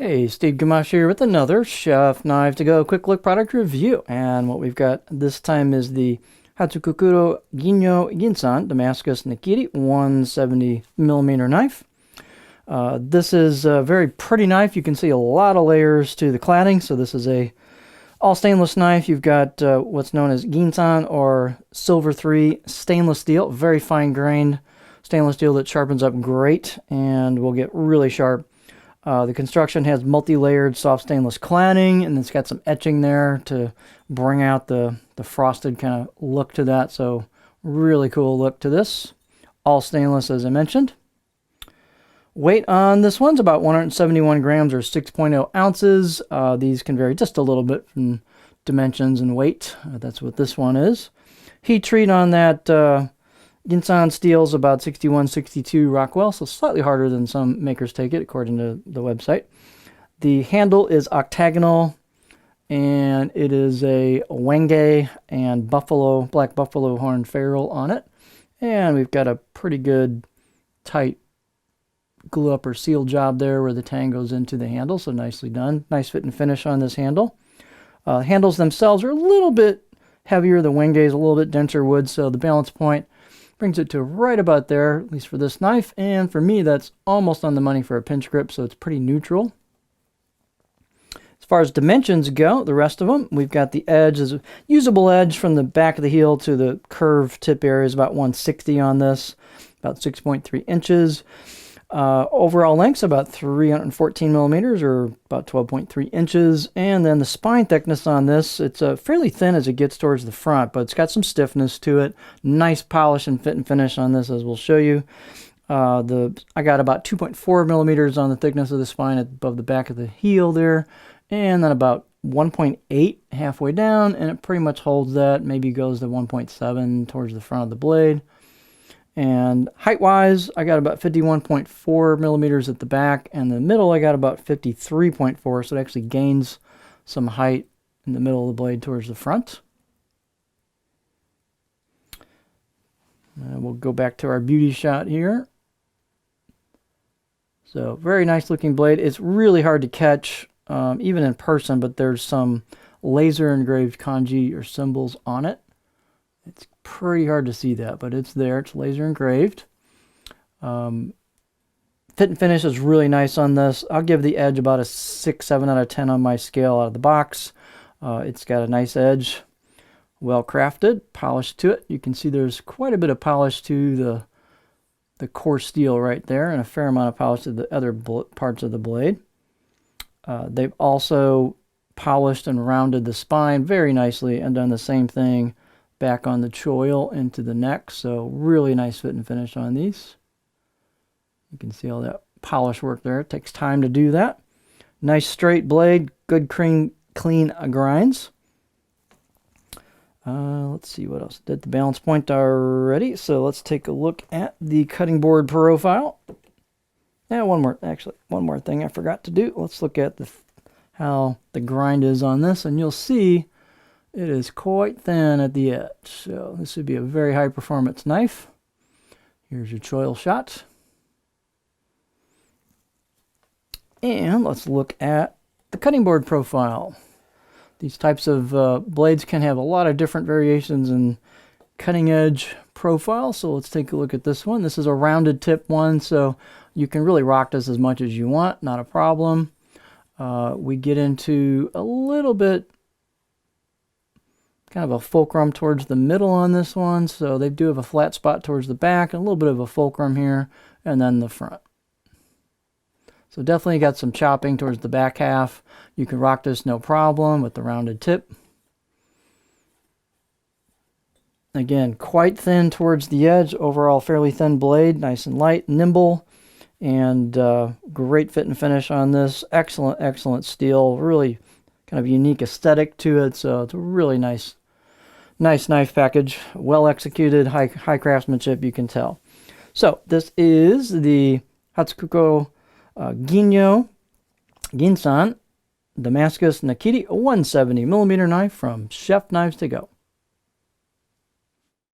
Hey, Steve Gamache here with another Chef Knife to Go quick look product review. And what we've got this time is the Hatsukokoro Ginyo Ginsan Damascus Nakiri 170mm knife. This is a very pretty knife. You can see a lot of layers to the cladding. So this is a all stainless knife. You've got what's known as Ginsan or silver 3 stainless steel, very fine grained stainless steel that sharpens up great and will get really sharp. The construction has multi-layered soft stainless cladding, and it's got some etching there to bring out the frosted kind of look to that. So really cool look to this. All stainless, as I mentioned. Weight on this one's about 171 grams or 6.0 ounces. These can vary just a little bit from dimensions and weight. That's what this one is. Heat treat on that Ginsan steel's about 61, 62 Rockwell, so slightly harder than some makers take it, according to the website. The handle is octagonal, and it is a wenge and black buffalo horn ferrule on it. And we've got a pretty good tight glue up or seal job there where the tang goes into the handle, so nicely done. Nice fit and finish on this handle. Handles themselves are a little bit heavier. The wenge is a little bit denser wood, so the balance point brings it to right about there, at least for this knife. And for me, that's almost on the money for a pinch grip, so it's pretty neutral. As far as dimensions go, the rest of them, we've got the edge is a usable edge from the back of the heel to the curved tip area is about 160 on this, about 6.3 inches. Overall length's about 314 millimeters or about 12.3 inches. And then the spine thickness on this, it's fairly thin as it gets towards the front, but it's got some stiffness to it. Nice polish and fit and finish on this, as we'll show you. I got about 2.4 millimeters on the thickness of the spine above the back of the heel there, and then about 1.8 halfway down, and it pretty much holds that. Maybe goes to 1.7 towards the front of the blade. And height-wise, I got about 51.4 millimeters at the back, and the middle I got about 53.4, so it actually gains some height in the middle of the blade towards the front. We'll go back to our beauty shot here. So very nice looking blade. It's really hard to catch, even in person, but there's some laser engraved kanji or symbols on it. It's pretty hard to see that, but it's there. It's laser engraved. Fit and finish is really nice on this. I'll give the edge about a 6, 7 out of 10 on my scale out of the box. It's got a nice edge, well crafted, polished to it. You can see there's quite a bit of polish to the core steel right there, and a fair amount of polish to the other parts of the blade. They've also polished and rounded the spine very nicely and done the same thing back on the choil into the neck. So really nice fit and finish on these. You can see all that polish work there. It takes time to do that. Nice straight blade, good clean grinds. Let's see what else. Did the balance point already. So let's take a look at the cutting board profile. Now one more thing I forgot to do. Let's look at how the grind is on this, and you'll see it is quite thin at the edge, so this would be a very high performance knife. Here's your choil shot. And let's look at the cutting board profile. These types of blades can have a lot of different variations in cutting edge profile, so let's take a look at this one. This is a rounded tip one, so you can really rock this as much as you want, not a problem. We get into a little bit kind of a fulcrum towards the middle on this one, so they do have a flat spot towards the back and a little bit of a fulcrum here, and then the front. So definitely got some chopping towards the back half. You can rock this no problem with the rounded tip. Again, quite thin towards the edge. Overall fairly thin blade, nice and light, nimble, and great fit and finish on this. Excellent steel, really kind of unique aesthetic to it, so it's a really nice knife package, well executed, high craftsmanship, you can tell. So this is the Hatsukokoro Ginyo Ginsan Damascus Nakiri 170mm knife from Chef Knives to Go.